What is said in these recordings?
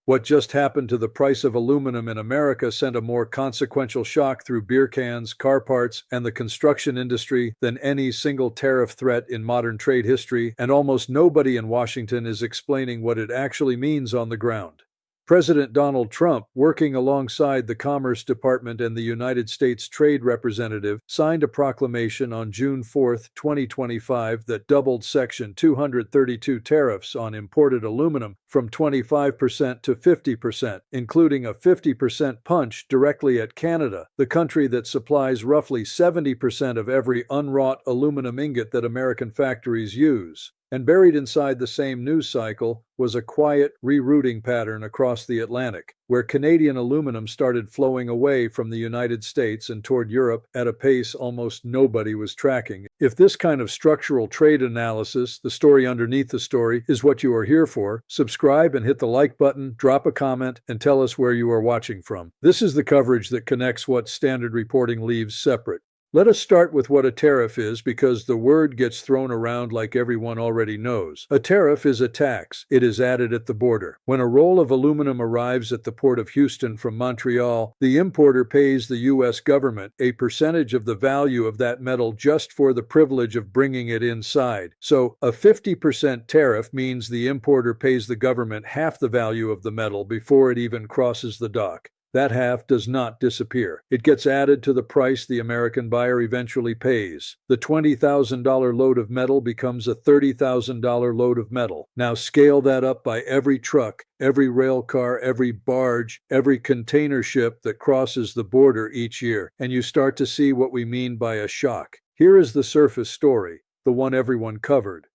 What just happened to the price of aluminum in America sent a more consequential shock through beer cans, car parts, and the construction industry than any single tariff threat in modern trade history, and almost nobody in Washington is explaining what it actually means on the ground. President Donald Trump, working alongside the Commerce Department and the United States Trade Representative, signed a proclamation on June 4, 2025 that doubled Section 232 tariffs on imported aluminum from 25% to 50%, including a 50% punch directly at Canada, the country that supplies roughly 70% of every unwrought aluminum ingot that American factories use. And buried inside the same news cycle was a quiet rerouting pattern across the Atlantic, where Canadian aluminum started flowing away from the United States and toward Europe at a pace almost nobody was tracking. If this kind of structural trade analysis, the story underneath the story, is what you are here for, subscribe and hit the like button, drop a comment, and tell us where you are watching from. This is the coverage that connects what standard reporting leaves separate. Let us start with what a tariff is, because the word gets thrown around like everyone already knows. A tariff is a tax. It is added at the border. When a roll of aluminum arrives at the port of Houston from Montreal, the importer pays the U.S. government a percentage of the value of that metal just for the privilege of bringing it inside. So, a 50% tariff means the importer pays the government half the value of the metal before it even crosses the dock. That half does not disappear. It gets added to the price the American buyer eventually pays. The $20,000 load of metal becomes a $30,000 load of metal. Now scale that up by every truck, every rail car, every barge, every container ship that crosses the border each year, and you start to see what we mean by a shock. Here is the surface story, the one everyone covered.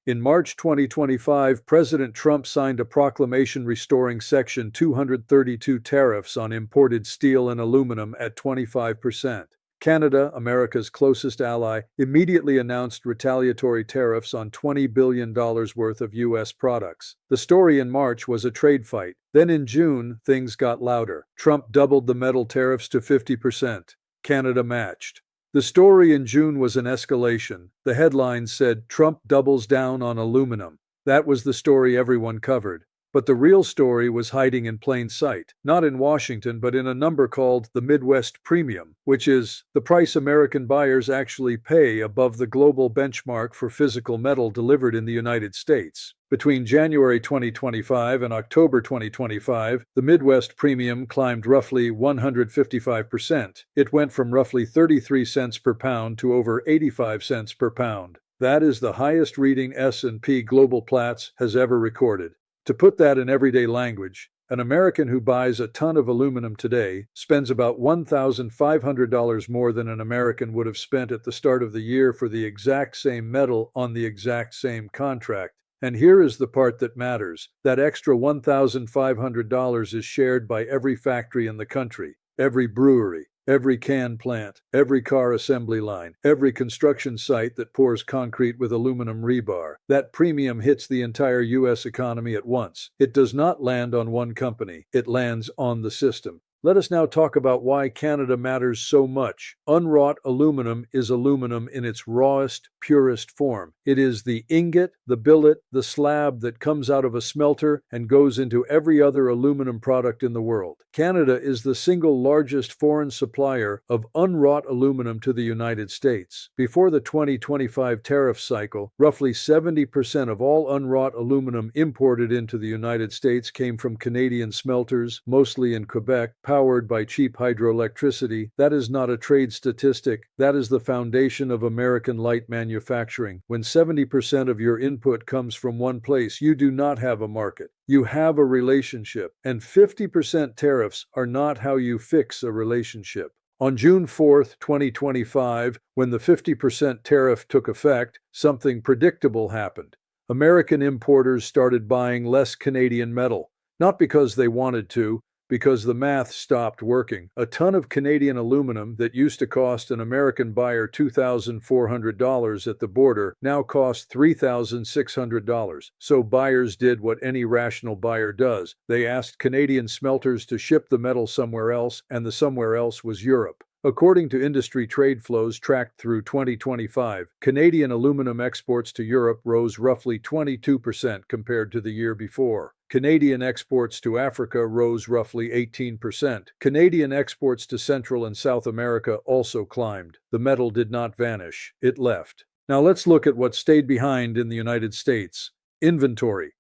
In March 2025, President Trump signed a proclamation restoring Section 232 tariffs on imported steel and aluminum at 25%. Canada, America's closest ally, immediately announced retaliatory tariffs on $20 billion worth of U.S. products. The story in March was a trade fight. Then in June, things got louder. Trump doubled the metal tariffs to 50%. Canada matched. The story in June was an escalation. The headline said, "Trump doubles down on aluminum." That was the story everyone covered. But the real story was hiding in plain sight, not in Washington, but in a number called the Midwest Premium, which is the price American buyers actually pay above the global benchmark for physical metal delivered in the United States. Between January 2025 and October 2025, the Midwest Premium climbed roughly 155%. It went from roughly 33 cents per pound to over 85 cents per pound. That is the highest reading S&P Global Platts has ever recorded. To put that in everyday language, an American who buys a ton of aluminum today spends about $1,500 more than an American would have spent at the start of the year for the exact same metal on the exact same contract. And here is the part that matters. That extra $1,500 is shared by every factory in the country, every brewery, every can plant, every car assembly line, every construction site that pours concrete with aluminum rebar. That premium hits the entire U.S. economy at once. It does not land on one company. It lands on the system. Let us now talk about why Canada matters so much. Unwrought aluminum is aluminum in its rawest, purest form. It is the ingot, the billet, the slab that comes out of a smelter and goes into every other aluminum product in the world. Canada is the single largest foreign supplier of unwrought aluminum to the United States. Before the 2025 tariff cycle, roughly 70% of all unwrought aluminum imported into the United States came from Canadian smelters, mostly in Quebec, powered by cheap hydroelectricity. That is not a trade statistic. That is the foundation of American light manufacturing. When 70% of your input comes from one place, you do not have a market. You have a relationship. And 50% tariffs are not how you fix a relationship. On June 4, 2025, when the 50% tariff took effect, something predictable happened. American importers started buying less Canadian metal. Not because they wanted to, because the math stopped working. A ton of Canadian aluminum that used to cost an American buyer $2,400 at the border now costs $3,600. So buyers did what any rational buyer does. They asked Canadian smelters to ship the metal somewhere else, and the somewhere else was Europe. According to industry trade flows tracked through 2025, Canadian aluminum exports to Europe rose roughly 22% compared to the year before. Canadian exports to Africa rose roughly 18%. Canadian exports to Central and South America also climbed. The metal did not vanish, it left. Now let's look at what stayed behind in the United States. Inventory.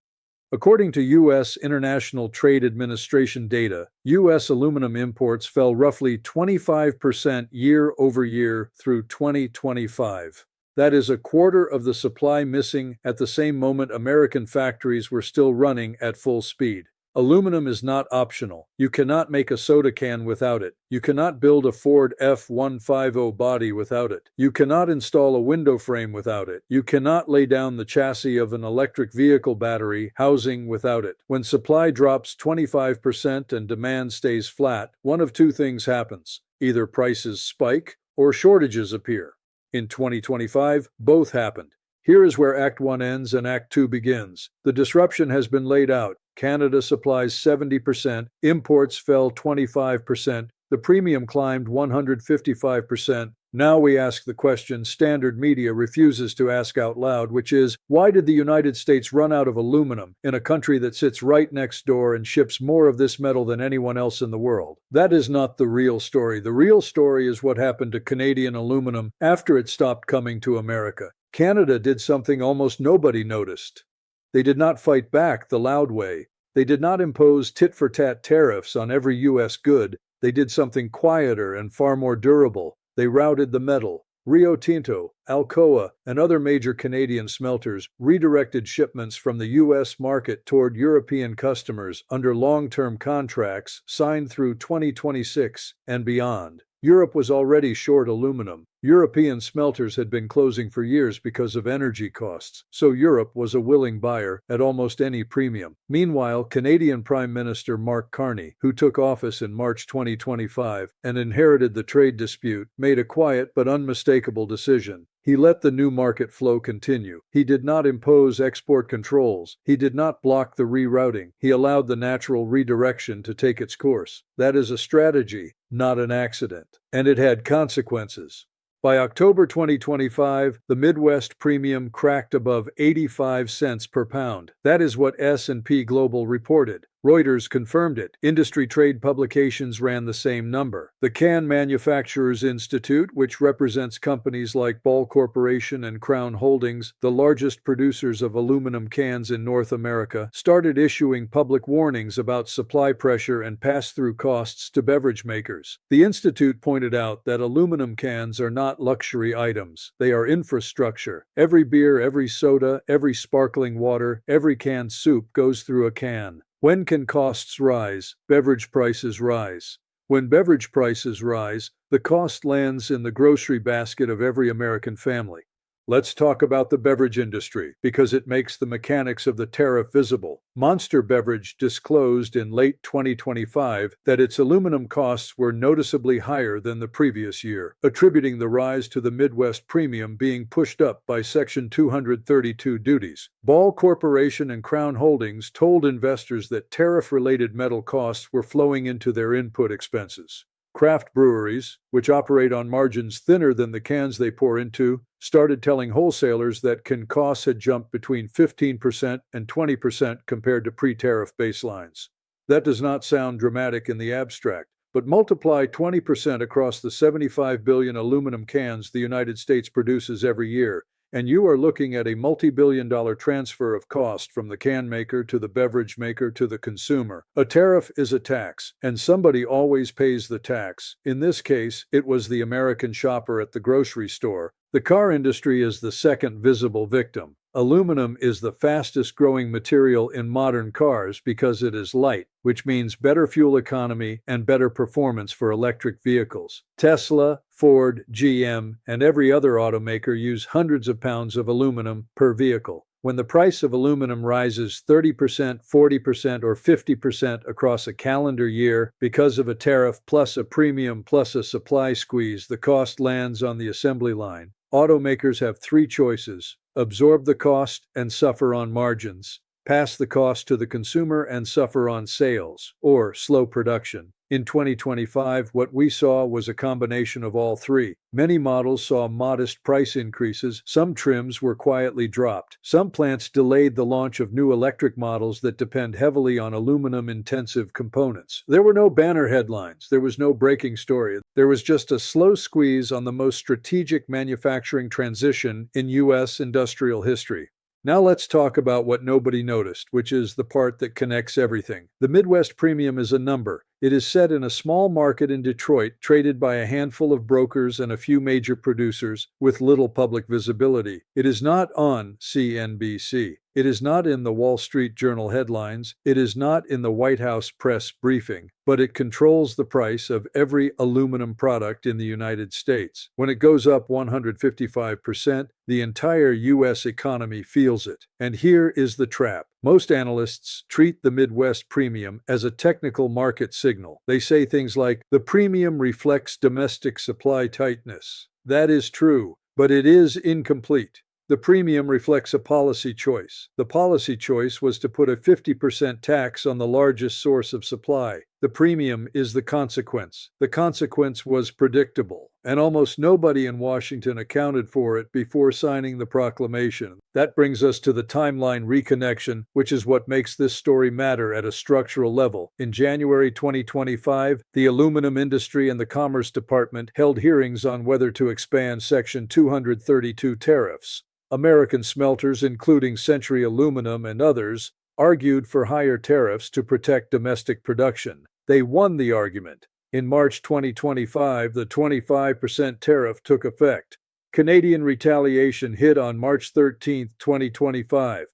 According to U.S. International Trade Administration data, U.S. aluminum imports fell roughly 25% year-over-year through 2025. That is a quarter of the supply missing at the same moment American factories were still running at full speed. Aluminum is not optional. You cannot make a soda can without it. You cannot build a Ford F-150 body without it. You cannot install a window frame without it. You cannot lay down the chassis of an electric vehicle battery housing without it. When supply drops 25% and demand stays flat, one of two things happens. Either prices spike or shortages appear. In 2025, both happened. Here is where Act 1 ends and Act 2 begins. The disruption has been laid out. Canada supplies 70%, imports fell 25%, the premium climbed 155%. Now we ask the question standard media refuses to ask out loud, which is, why did the United States run out of aluminum in a country that sits right next door and ships more of this metal than anyone else in the world? That is not the real story. The real story is what happened to Canadian aluminum after it stopped coming to America. Canada did something almost nobody noticed. They did not fight back the loud way. They did not impose tit-for-tat tariffs on every U.S. good. They did something quieter and far more durable. They routed the metal. Rio Tinto, Alcoa, and other major Canadian smelters redirected shipments from the U.S. market toward European customers under long-term contracts signed through 2026 and beyond. Europe was already short aluminum. European smelters had been closing for years because of energy costs, so Europe was a willing buyer at almost any premium. Meanwhile, Canadian Prime Minister Mark Carney, who took office in March 2025 and inherited the trade dispute, made a quiet but unmistakable decision. He let the new market flow continue. He did not impose export controls. He did not block the rerouting. He allowed the natural redirection to take its course. That is a strategy, not an accident. And it had consequences. By October 2025, the Midwest premium cracked above 85 cents per pound. That is what S&P Global reported. Reuters confirmed it. Industry trade publications ran the same number. The Can Manufacturers Institute, which represents companies like Ball Corporation and Crown Holdings, the largest producers of aluminum cans in North America, started issuing public warnings about supply pressure and pass-through costs to beverage makers. The institute pointed out that aluminum cans are not luxury items. They are infrastructure. Every beer, every soda, every sparkling water, every canned soup goes through a can. When can costs rise? Beverage prices rise. When beverage prices rise, the cost lands in the grocery basket of every American family. Let's talk about the beverage industry, because it makes the mechanics of the tariff visible. Monster Beverage disclosed in late 2025 that its aluminum costs were noticeably higher than the previous year, attributing the rise to the Midwest premium being pushed up by Section 232 duties. Ball Corporation and Crown Holdings told investors that tariff-related metal costs were flowing into their input expenses. Craft breweries, which operate on margins thinner than the cans they pour into, started telling wholesalers that can costs had jumped between 15% and 20% compared to pre-tariff baselines. That does not sound dramatic in the abstract, but multiply 20% across the 75 billion aluminum cans the United States produces every year, and you are looking at a multi-billion-dollar transfer of cost from the can maker to the beverage maker to the consumer. A tariff is a tax, and somebody always pays the tax. In this case, it was the American shopper at the grocery store. The car industry is the second visible victim. Aluminum is the fastest growing material in modern cars because it is light, which means better fuel economy and better performance for electric vehicles. Tesla, Ford, GM, and every other automaker use hundreds of pounds of aluminum per vehicle. When the price of aluminum rises 30%, 40%, or 50% across a calendar year because of a tariff plus a premium plus a supply squeeze, the cost lands on the assembly line. Automakers have three choices: absorb the cost and suffer on margins, pass the cost to the consumer, and suffer on sales, or slow production. In 2025, what we saw was a combination of all three. Many models saw modest price increases, some trims were quietly dropped. Some plants delayed the launch of new electric models that depend heavily on aluminum-intensive components. There were no banner headlines, there was no breaking story. There was just a slow squeeze on the most strategic manufacturing transition in U.S. industrial history. Now let's talk about what nobody noticed, which is the part that connects everything. The Midwest Premium is a number. It is set in a small market in Detroit, traded by a handful of brokers and a few major producers, with little public visibility. It is not on CNBC. It is not in the Wall Street Journal headlines. It is not in the White House press briefing, but it controls the price of every aluminum product in the United States. When it goes up 155%, the entire U.S. economy feels it. And here is the trap. Most analysts treat the Midwest Premium as a technical market signal. They say things like, the premium reflects domestic supply tightness. That is true, but it is incomplete. The premium reflects a policy choice. The policy choice was to put a 50% tax on the largest source of supply. The premium is the consequence. The consequence was predictable, and almost nobody in Washington accounted for it before signing the proclamation. That brings us to the timeline reconnection, which is what makes this story matter at a structural level. In January 2025, the aluminum industry and the Commerce Department held hearings on whether to expand Section 232 tariffs. American smelters, including Century Aluminum and others, argued for higher tariffs to protect domestic production. They won the argument. In March 2025, the 25% tariff took effect. Canadian retaliation hit on March 13, 2025.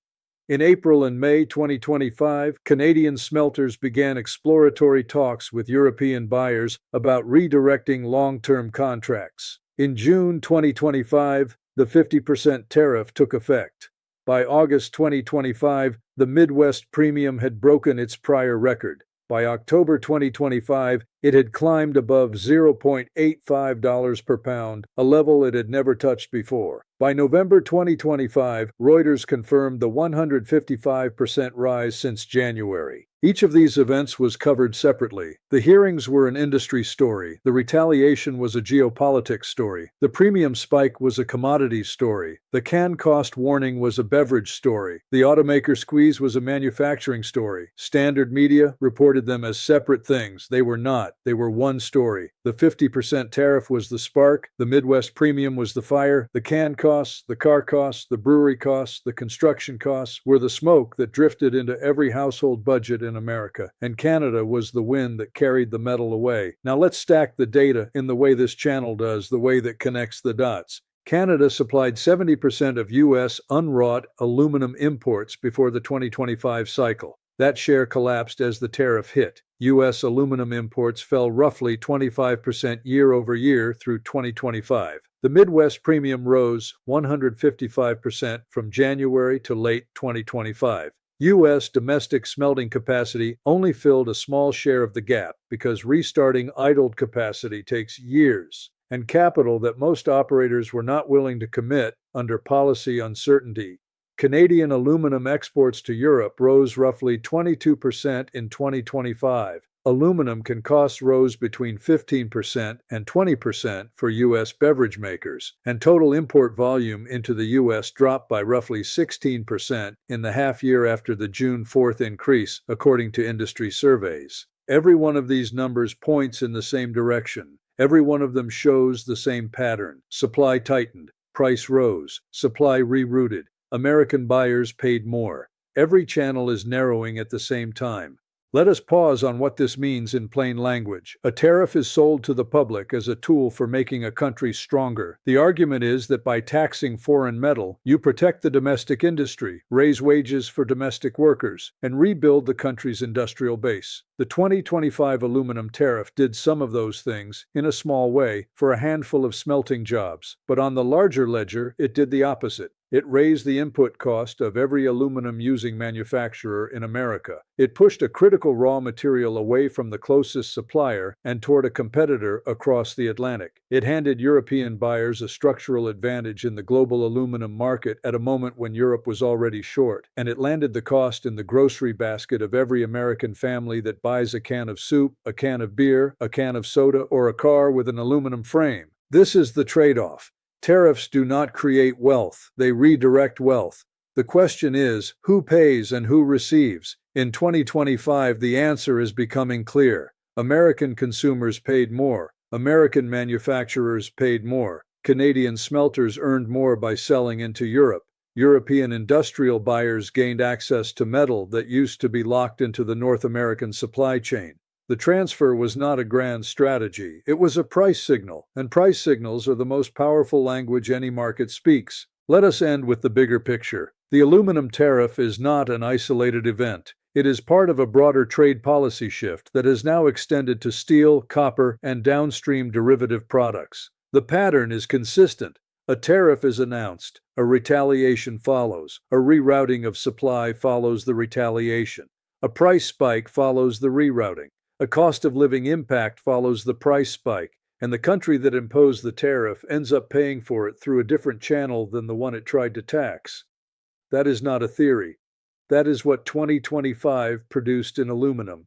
In April and May 2025, Canadian smelters began exploratory talks with European buyers about redirecting long-term contracts. In June 2025, the 50% tariff took effect. By August 2025, the Midwest Premium had broken its prior record. By October 2025, it had climbed above $0.85 per pound, a level it had never touched before. By November 2025, Reuters confirmed the 155% rise since January. Each of these events was covered separately. The hearings were an industry story. The retaliation was a geopolitics story. The premium spike was a commodity story. The can cost warning was a beverage story. The automaker squeeze was a manufacturing story. Standard media reported them as separate things. They were not. They were one story. The 50% tariff was the spark. The Midwest Premium was the fire. The can costs, the car costs, the brewery costs, the construction costs were the smoke that drifted into every household budget in America, and Canada was the wind that carried the metal away. Now let's stack the data in the way this channel does, the way that connects the dots. Canada supplied 70% of U.S. unwrought aluminum imports before the 2025 cycle. That share collapsed as the tariff hit. U.S. aluminum imports fell roughly 25% year over year through 2025. The Midwest Premium rose 155% from January to late 2025. U.S. domestic smelting capacity only filled a small share of the gap because restarting idled capacity takes years and capital that most operators were not willing to commit under policy uncertainty. Canadian aluminum exports to Europe rose roughly 22% in 2025. Aluminum can costs rose between 15% and 20% for U.S. beverage makers, and total import volume into the U.S. dropped by roughly 16% in the half year after the June 4th increase, according to industry surveys. Every one of these numbers points in the same direction. Every one of them shows the same pattern. Supply tightened, price rose, supply rerouted. American buyers paid more. Every channel is narrowing at the same time. Let us pause on what this means in plain language. A tariff is sold to the public as a tool for making a country stronger. The argument is that by taxing foreign metal, you protect the domestic industry, raise wages for domestic workers, and rebuild the country's industrial base. The 2025 aluminum tariff did some of those things, in a small way, for a handful of smelting jobs. But on the larger ledger, it did the opposite. It raised the input cost of every aluminum-using manufacturer in America. It pushed a critical raw material away from the closest supplier and toward a competitor across the Atlantic. It handed European buyers a structural advantage in the global aluminum market at a moment when Europe was already short, and it landed the cost in the grocery basket of every American family that buys a can of soup, a can of beer, a can of soda, or a car with an aluminum frame. This is the trade-off. Tariffs do not create wealth, they redirect wealth. The question is, who pays and who receives? In 2025, the answer is becoming clear. American consumers paid more. American manufacturers paid more. Canadian smelters earned more by selling into Europe. European industrial buyers gained access to metal that used to be locked into the North American supply chain. The transfer was not a grand strategy, it was a price signal, and price signals are the most powerful language any market speaks. Let us end with the bigger picture. The aluminum tariff is not an isolated event. It is part of a broader trade policy shift that has now extended to steel, copper, and downstream derivative products. The pattern is consistent. A tariff is announced, a retaliation follows, a rerouting of supply follows the retaliation, a price spike follows the rerouting. A cost of living impact follows the price spike, and the country that imposed the tariff ends up paying for it through a different channel than the one it tried to tax. That is not a theory. That is what 2025 produced in aluminum,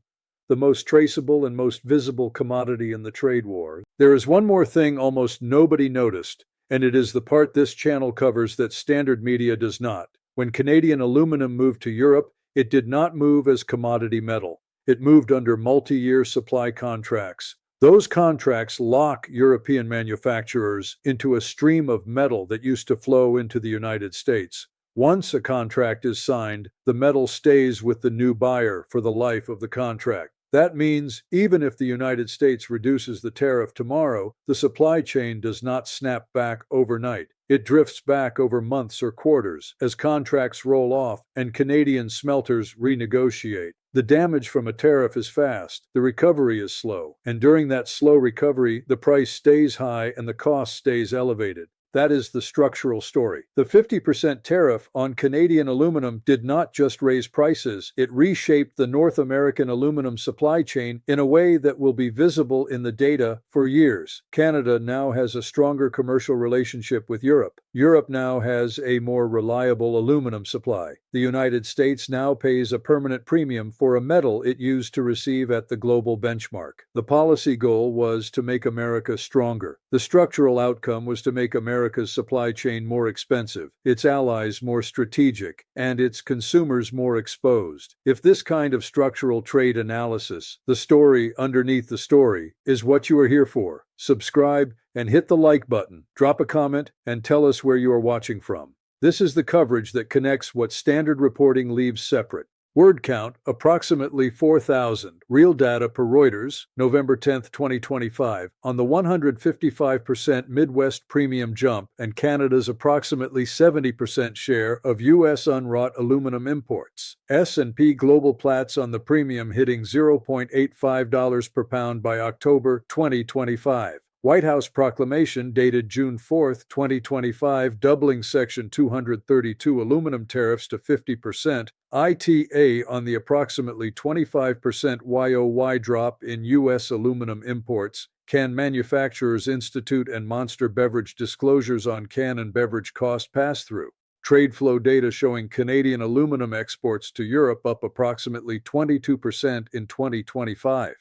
the most traceable and most visible commodity in the trade war. There is one more thing almost nobody noticed, and it is the part this channel covers that standard media does not. When Canadian aluminum moved to Europe, it did not move as commodity metal. It moved under multi-year supply contracts. Those contracts lock European manufacturers into a stream of metal that used to flow into the United States. Once a contract is signed, the metal stays with the new buyer for the life of the contract. That means, even if the United States reduces the tariff tomorrow, the supply chain does not snap back overnight. It drifts back over months or quarters as contracts roll off and Canadian smelters renegotiate. The damage from a tariff is fast, the recovery is slow, and during that slow recovery, the price stays high and the cost stays elevated. That is the structural story. The 50% tariff on Canadian aluminum did not just raise prices, it reshaped the North American aluminum supply chain in a way that will be visible in the data for years. Canada now has a stronger commercial relationship with Europe. Europe now has a more reliable aluminum supply. The United States now pays a permanent premium for a metal it used to receive at the global benchmark. The policy goal was to make America stronger. The structural outcome was to make America's supply chain more expensive, its allies more strategic, and its consumers more exposed. If this kind of structural trade analysis, the story underneath the story, is what you are here for, subscribe and hit the like button, drop a comment, and tell us where you are watching from. This is the coverage that connects what standard reporting leaves separate. Word count, approximately 4,000. Real data per Reuters, November 10, 2025, on the 155% Midwest premium jump and Canada's approximately 70% share of U.S. unwrought aluminum imports. S&P Global Platts on the premium hitting $0.85 per pound by October 2025. White House proclamation dated June 4, 2025, doubling Section 232 aluminum tariffs to 50%, ITA on the approximately 25% YOY drop in U.S. aluminum imports, Can Manufacturers Institute and Monster Beverage disclosures on can and beverage cost pass-through. Trade flow data showing Canadian aluminum exports to Europe up approximately 22% in 2025.